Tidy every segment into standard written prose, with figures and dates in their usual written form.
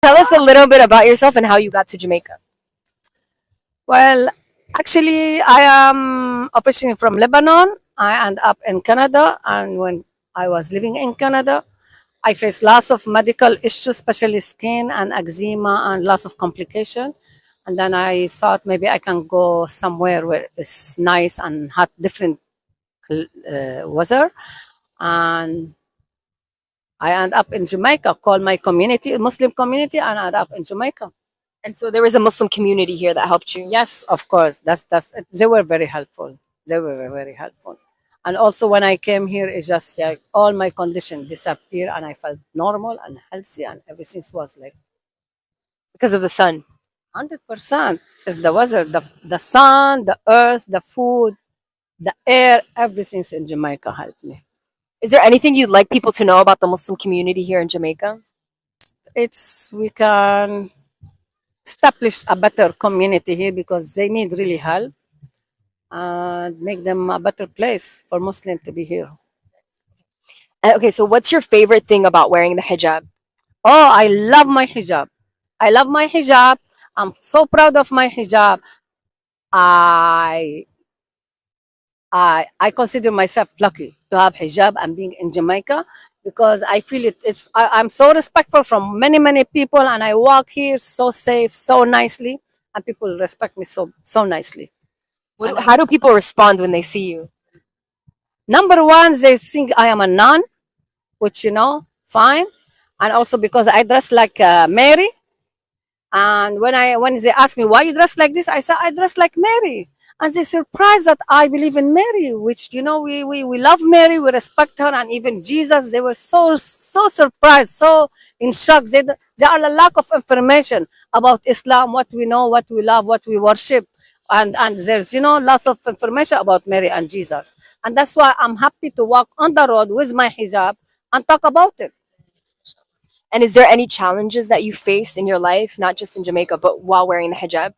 Tell us a little bit about yourself and how you got to Jamaica. Well, actually, I am officially from Lebanon. I end up in Canada, and when I was living in Canada, I faced lots of medical issues, especially skin and eczema, and lots of complication. And then I thought maybe I can go somewhere where it's nice and hot, different weather. And I end up in Jamaica, call my community, Muslim community, and I end up in Jamaica. And so there was a Muslim community here that helped you. Yes, of course. That's they were very helpful. They were very helpful. And also when I came here, it's just like all my condition disappeared and I felt normal and healthy and everything was like Because of the sun. 100%. It's the weather, the sun, the earth, the food, the air, everything's in Jamaica helped me. Is there anything you'd like people to know about the Muslim community here in Jamaica? It's we can establish a better community here because they need really help and make them a better place for Muslim to be here. Okay, so what's your favorite thing about wearing the hijab? Oh, I love my hijab. I love my hijab. I'm so proud of my hijab. I I consider myself lucky to have hijab and being in Jamaica because I feel I'm so respectful from many people and I walk here so safe, so nicely, and people respect me so nicely. And How do people respond when they see you? number one, they think I am a nun, which fine, and also because I dress like Mary. And when they ask me why you dress like this, I say I dress like Mary. And they surprised that I believe in Mary, which we love Mary, we respect her, and even Jesus. They were so surprised, so in shock. They are a lack of information about Islam, what we know, what we love, what we worship, and there's lots of information about Mary and Jesus, and that's why I'm happy to walk on the road with my hijab and talk about it. And is there any challenges that you faced in your life, not just in Jamaica, but while wearing the hijab?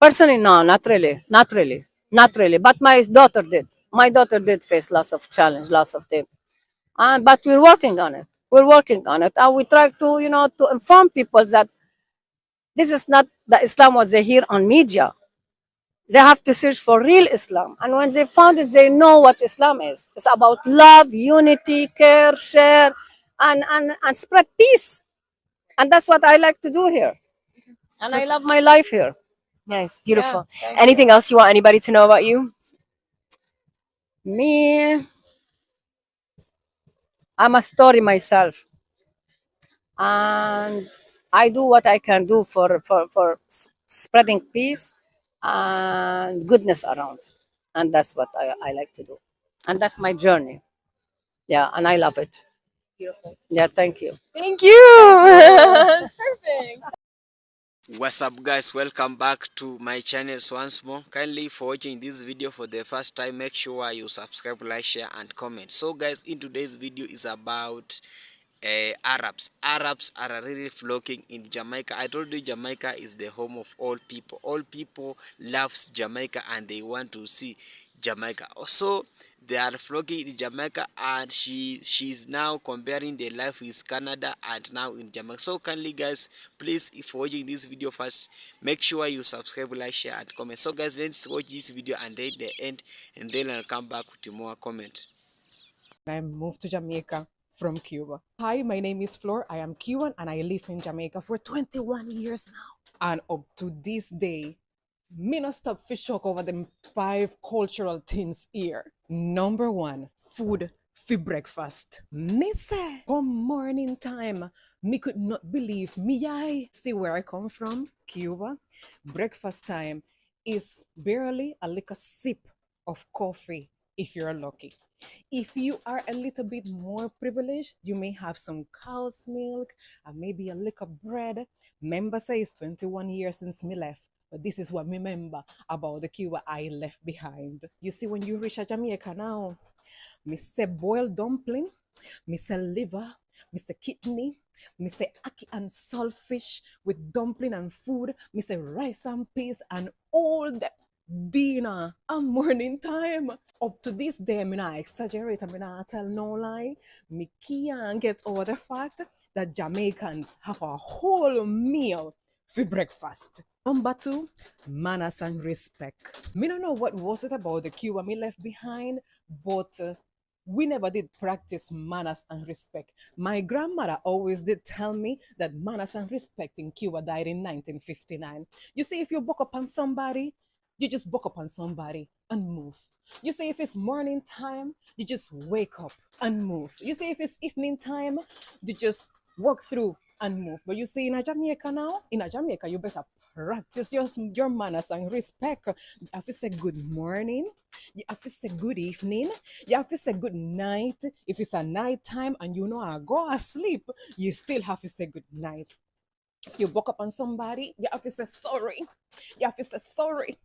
Personally, no, not really, not really, not really. But my daughter did. My daughter did face lots of challenge, lots of them. And but we're working on it. We're working on it, and we try to to inform people that this is not the Islam what they hear on media. They have to search for real Islam, and when they found it, they know what Islam is. It's about love, unity, care, share, and spread peace. And that's what I like to do here. And I love my life here. Nice, Yeah, beautiful. thank you. Anything else you want anybody to know about you? Me, I'm a story myself, and I do what I can do for spreading peace and goodness around, and that's what I like to do, and that's my journey. Yeah, and I love it. Beautiful. Yeah, thank you. Thank you. That's perfect. What's up guys, welcome back to my channels once more. Kindly for watching this video for the first time, make sure you subscribe, like, share and comment. So guys, in today's video is about Arabs are really flocking in Jamaica. I told you Jamaica is the home of all people. All people loves Jamaica and they want to see Jamaica. Also, they are flocking in Jamaica, and she's now comparing their life with Canada and now in Jamaica. So kindly guys, please, if you're watching this video first, make sure you subscribe, like, share and comment. So guys, let's watch this video and then the end, and then I'll come back with more comment. I moved to Jamaica from Cuba. Hi, my name is Flor. I am Cuban and I live in Jamaica for 21 years now. And up to this day, me not stop fish talk over them 5 cultural things here. Number one, food for breakfast. Me say, come morning time, me could not believe me. I see where I come from, Cuba. Breakfast time is barely a little sip of coffee if you're lucky. If you are a little bit more privileged, you may have some cow's milk and maybe a little bread. Member says 21 years since me left. But this is what me remember about the Cuba I left behind. You see, when you reach a Jamaica now, me say boiled dumpling, me say liver, me say kidney, me say ackee and saltfish with dumpling and food, me say rice and peas and all that. dinner and morning time. Up to this day, I not exaggerate, I not tell no lie. Me can't get over the fact that Jamaicans have a whole meal for breakfast. Number two, manners and respect. Me don't know what was it about the Cuba me left behind, but we never did practice manners and respect. My grandmother always did tell me that manners and respect in Cuba died in 1959. You see, if you buck up on somebody, you just buck up on somebody and move. You see, if it's morning time, you just wake up and move. You see, if it's evening time, you just walk through and move. But you see, in a Jamaica now, in a Jamaica, you better practice your manners and respect. You have to say good morning. You have to say good evening. You have to say good night. If it's a night time and you know I go asleep, you still have to say good night. If you buck up on somebody, you have to say sorry. You have to say sorry.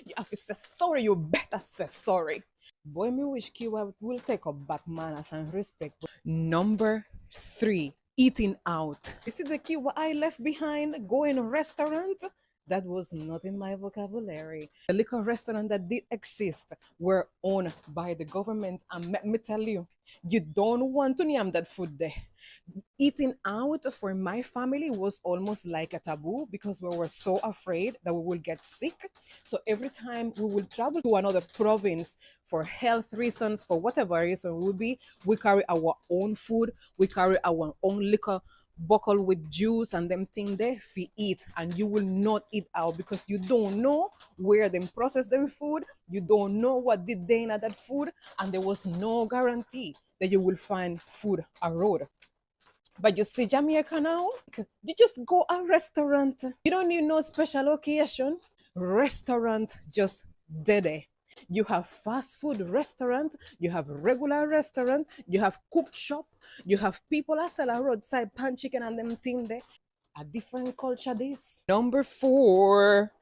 You have to say sorry. You better say sorry. Boy, me wish Kiwa will take up back manners and respect. Number three, eating out. You see the Kiwa I left behind, going to restaurant? That was not in my vocabulary. The liquor restaurant that did exist were owned by the government, and let me tell you, you don't want to name that food there. Eating out for my family was almost like a taboo because we were so afraid that we will get sick. So every time we will travel to another province for health reasons, for whatever reason it would be, we carry our own food, we carry our own liquor buckle with juice and them thing there fi eat, and you will not eat out because you don't know where them process them food, you don't know what did they in that food, and there was no guarantee that you will find food a road. But you see, Jamaica now, you just go a restaurant. You don't need no special occasion. Restaurant just dead. You have fast food restaurant, you have regular restaurant, you have cook shop, you have people that sell a roadside pan chicken and them thing there. A different culture this. Number four,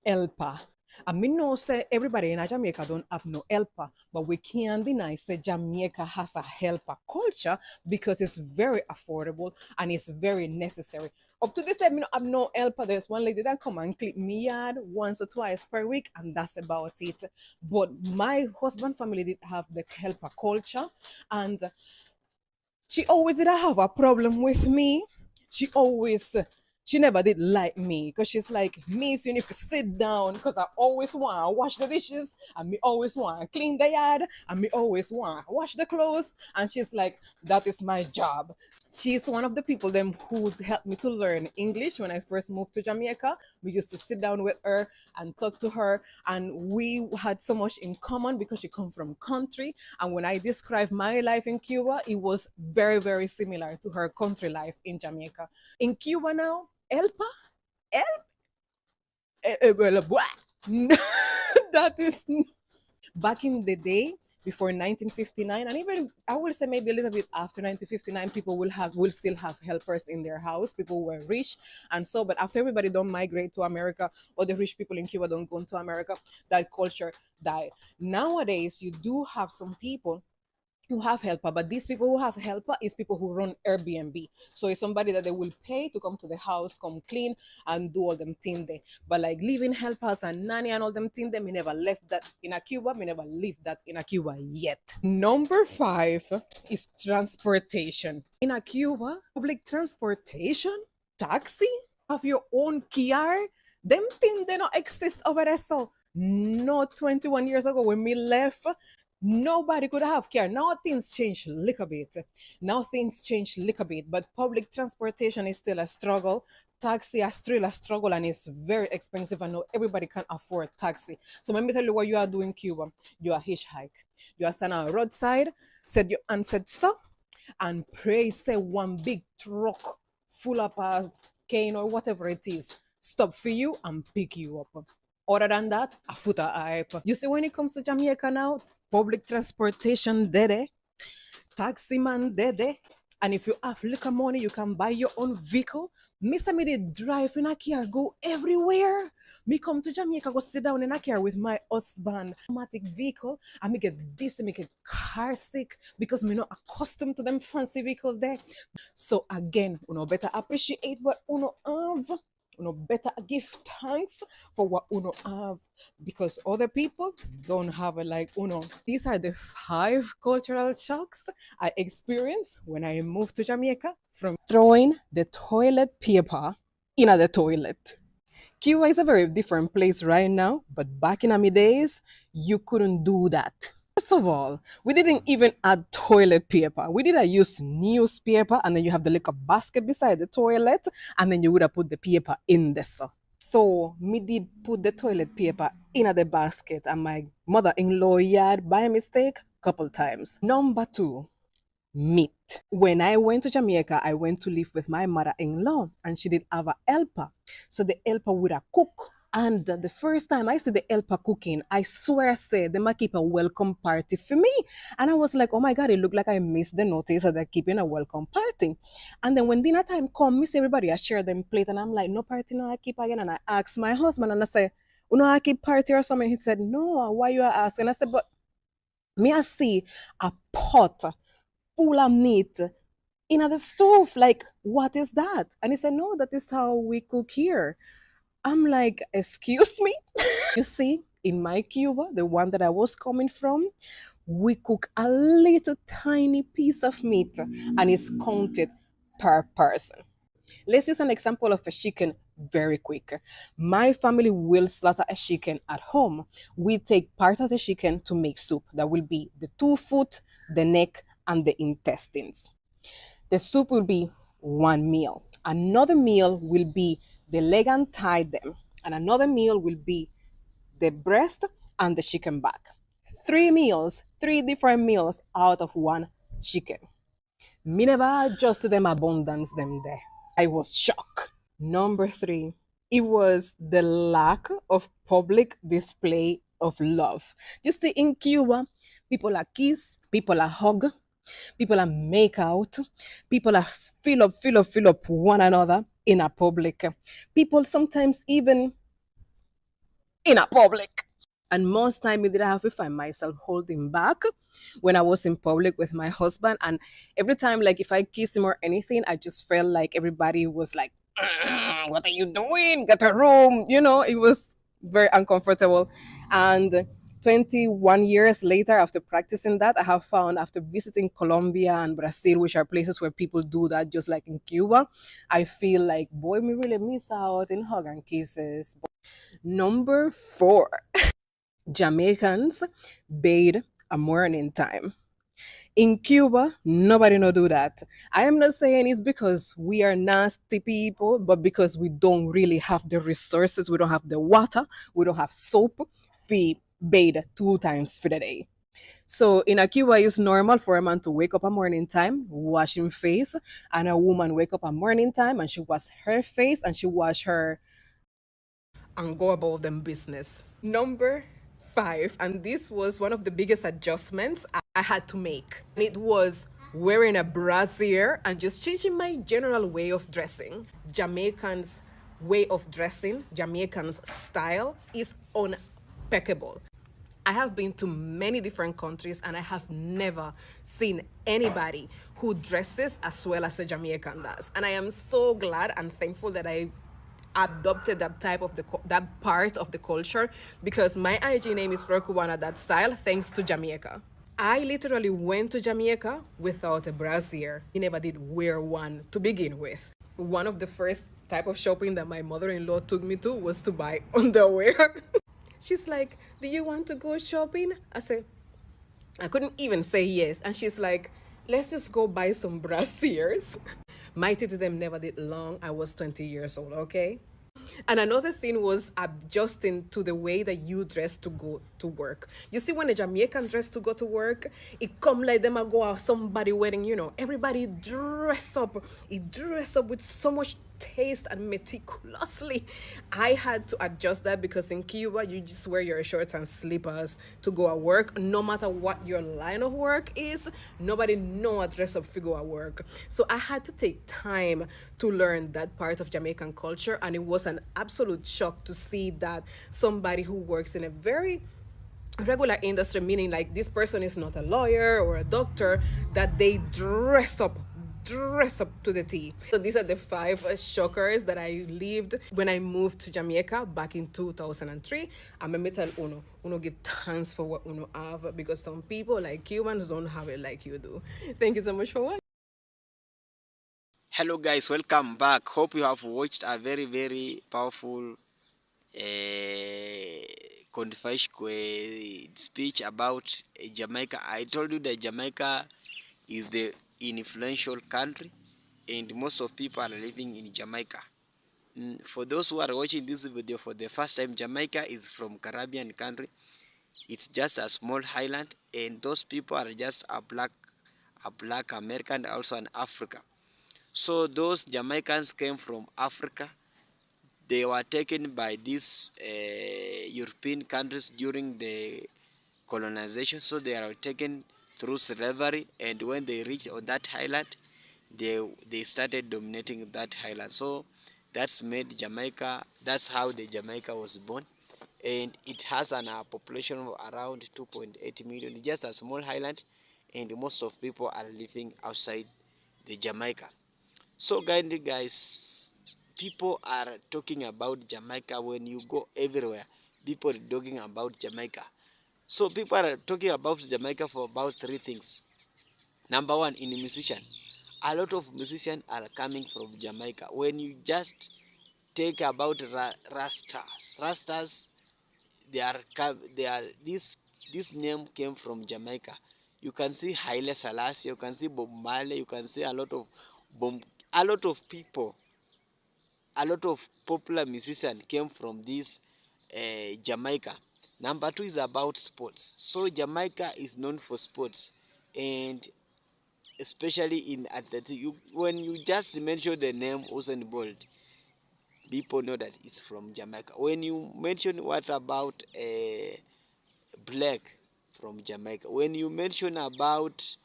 helper. I mean, no, say everybody in Jamaica don't have no helper, but we can't deny say Jamaica has a helper culture because it's very affordable and it's very necessary. Up to this time, I have no helper. There's one lady that come and clean me yard once or twice per week, and that's about it. But my husband family did have the helper culture, and she always did have a problem with me. She always, she never did like me because she's like, Miss, you need to sit down because I always want to wash the dishes and me always want to clean the yard and me always want to wash the clothes. And she's like, that is my job. She's one of the people them who helped me to learn English when I first moved to Jamaica. We used to sit down with her and talk to her, and we had so much in common because she come from country. And when I described my life in Cuba, it was very, very similar to her country life in Jamaica. In Cuba now, Elpa, well, that is back in the day before 1959, and even I will say maybe a little bit after 1959, people will still have helpers in their house. People were rich, and so, but after everybody don't migrate to America, or the rich people in Cuba don't go to America, that culture died. Nowadays, you do have some people who have helper, but these people who have helper is people who run Airbnb. So it's somebody that they will pay to come to the house, come clean and do all them thing there. But like living helpers and nanny and all them thing there, me never left that in a Cuba. Me never lived that in a Cuba yet. Number five is transportation. In a Cuba, public transportation, taxi, have your own car. Them thing they don't exist over there. So no, 21 years ago when me left, nobody could have care. Now things change a little bit. Now things change a little bit, but public transportation is still a struggle. Taxi is still a struggle and it's very expensive. And not everybody can afford taxi. So let me tell you what you are doing in Cuba. You are hitchhike. You are standing on a roadside, said you answered stop, and pray say one big truck full of a cane or whatever it is stop for you and pick you up. Other than that, a foot of hype. You see, when it comes to Jamaica now, public transportation dead, taxi man dead, and if you have liquor money, you can buy your own vehicle. Me say me dey drive in a car, go everywhere. Me come to Jamaica, go sit down in a car with my husband, automatic vehicle, and me get this, me get car sick because me not accustomed to them fancy vehicles there. So again, better appreciate what have. better give thanks for what have, because other people don't have it like These are the 5 cultural shocks I experienced when I moved to Jamaica, from throwing the toilet paper in the toilet. Cuba is a very different place right now, but back in my days, you couldn't do that. First of all, we didn't even add toilet paper. We did use newspaper, and then you have the little basket beside the toilet, and then you would have put the paper in there. So me did put the toilet paper in the basket, and my mother-in-law yard by mistake couple times. Number two, meat. When I went to Jamaica, I went to live with my mother-in-law, and she did have a helper. So the helper would have cook. And the first time I see the helper cooking, I swear I said they might keep a welcome party for me. And I was like, oh my God, it looked like I missed the notice that they're keeping a welcome party. And then when dinner time come, miss everybody, I share them plate, and I'm like, no party, no, I keep again. And I asked my husband, and I say, you know, I keep party or something. He said, no, why you are asking? I said, but me I see a pot full of meat in the stove. Like, what is that? And he said, no, that is how we cook here. I'm like, excuse me? You see, in my Cuba, the one that I was coming from, we cook a little tiny piece of meat, and it's counted per person. Let's use an example of a chicken very quick. My family will slaughter a chicken at home. We take part of the chicken to make soup. That will be the 2 foot, the neck, and the intestines. The soup will be one meal. Another meal will be the leg and thigh them. And another meal will be the breast and the chicken back. 3 meals, 3 different meals out of one chicken. Me never adjust to them abundance them there. I was shocked. Number three, it was the lack of public display of love. You see, in Cuba, people are kiss, people are hug, people are make out, people are fill up one another in a public. People sometimes even in a public. And most time I did have to find myself holding back when I was in public with my husband. And every time, like if I kissed him or anything, I just felt like everybody was like, what are you doing? Get a room. It was very uncomfortable. And 21 years later, after practicing that, I have found after visiting Colombia and Brazil, which are places where people do that, just like in Cuba, I feel like, boy, me really miss out in hug and kisses. Number four, Jamaicans bathe a morning time. In Cuba, nobody no do that. I am not saying it's because we are nasty people, but because we don't really have the resources, we don't have the water, we don't have soap. We bathe 2 times for the day. So in a Cuba, it's normal for a man to wake up a morning time, wash his face, and a woman wake up a morning time and she wash her face and she wash her and go about them business. Number five, and this was one of the biggest adjustments I had to make. And it was wearing a brassiere and just changing my general way of dressing. Jamaicans' way of dressing, Jamaicans' style is impeccable. I have been to many different countries and I have never seen anybody who dresses as well as a Jamaican does. And I am so glad and thankful that I adopted that type of that part of the culture, because my IG name is Rokuwana that style thanks to Jamaica. I literally went to Jamaica without a brassiere. I never did wear one to begin with. One of the first type of shopping that my mother-in-law took me to was to buy underwear. She's like, do you want to go shopping? I said, I couldn't even say yes. And she's like, let's just go buy some brassieres. My titty them never did long. I was 20 years old, okay? And another thing was adjusting to the way that you dress to go to work. You see, when a Jamaican dress to go to work, it come like them a go out somebody wedding, everybody dress up. It dress up with so much taste and meticulously. I had to adjust that because in Cuba, you just wear your shorts and slippers to go at work. No matter what your line of work is, nobody know a dress up for go at work. So I had to take time to learn that part of Jamaican culture, and it was an absolute shock to see that somebody who works in a very regular industry, meaning like this person is not a lawyer or a doctor, that they dress up dress up to the T. So these are the five shockers that I lived when I moved to Jamaica back in 2003. I'm a metal Uno give thanks for what Uno have, because some people like Cubans don't have it like you do. Thank you so much for watching. Hello guys, welcome back. Hope you have watched a very powerful speech about Jamaica. I told you that Jamaica is the influential country and most of people are living in Jamaica. For those who are watching this video for the first time, Jamaica is from Caribbean country. It's just a small island and those people are just a black American, also an Africa. So those Jamaicans came from Africa. They were taken by these European countries during the colonization, so they are taken through slavery, and when they reached on that island, they started dominating that island. So that's made Jamaica, that's how the Jamaica was born, and it has an population of around 2.8 million. It's just a small island, and most of people are living outside the Jamaica. So kindly guys, people are talking about Jamaica. When you go everywhere, people are talking about Jamaica. So people are talking about Jamaica for about three things. Number one, in musician, a lot of musicians are coming from Jamaica. When you just take about Rastas, they are this name came from Jamaica. You can see Haile Selassie, you can see Bob Marley, you can see bomb, a lot of people, a lot of popular musicians came from this Jamaica. Number two is about sports. So Jamaica is known for sports, and especially in athletics. When you just mention the name Usain Bolt, people know that it's from Jamaica. When you mention what about Black from Jamaica, when you mention about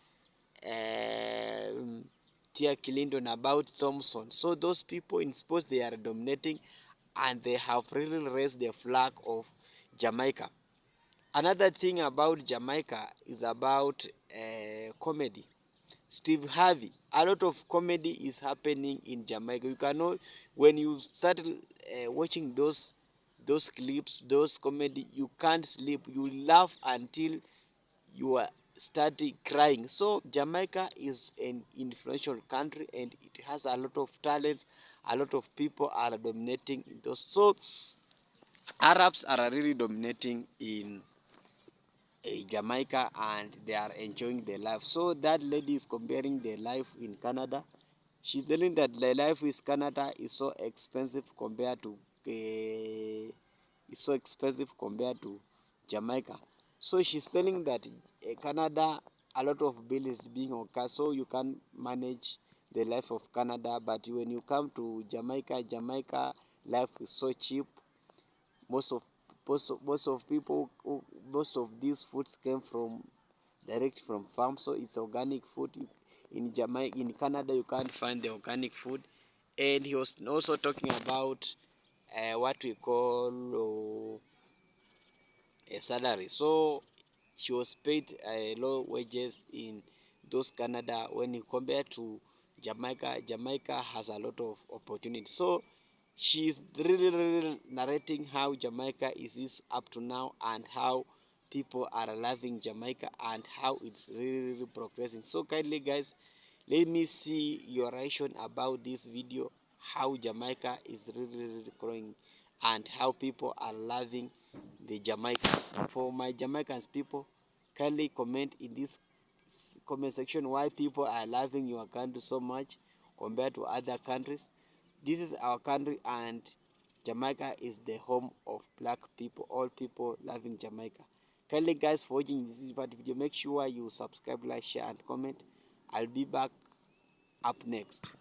um, Tia Clinton, about Thompson, so those people in sports they are dominating, and they have really raised the flag of Jamaica. Another thing about Jamaica is about comedy. Steve Harvey, a lot of comedy is happening in Jamaica. You cannot, when you start watching those clips, those comedy, you can't sleep. You laugh until you are starting crying. So Jamaica is an influential country and it has a lot of talents. A lot of people are dominating in those. So Arabs are really dominating in Jamaica and they are enjoying their life. So that lady is comparing their life in Canada. She's telling that the life in Canada is so expensive compared to Jamaica. So she's telling that Canada, a lot of bill is being incurred, so you can manage the life of Canada. But when you come to Jamaica, Jamaica life is so cheap. Most of most of people most of these foods came from direct from farm, so it's organic food. In Jamaica, in Canada, you can't find the organic food. And he was also talking about what we call a salary. So she was paid low wages in those Canada. When you compare to Jamaica, Jamaica has a lot of opportunities. So she's really narrating how Jamaica is up to now and how people are loving Jamaica and how it's really progressing. So kindly guys, let me see your reaction about this video, how Jamaica is really growing and how people are loving the Jamaicans. For my Jamaicans people, kindly comment in this comment section why people are loving your country so much compared to other countries. This is our country and Jamaica is the home of black people, all people loving Jamaica. Kindly guys for watching this video, make sure you subscribe, like, share and comment. I'll be back up next.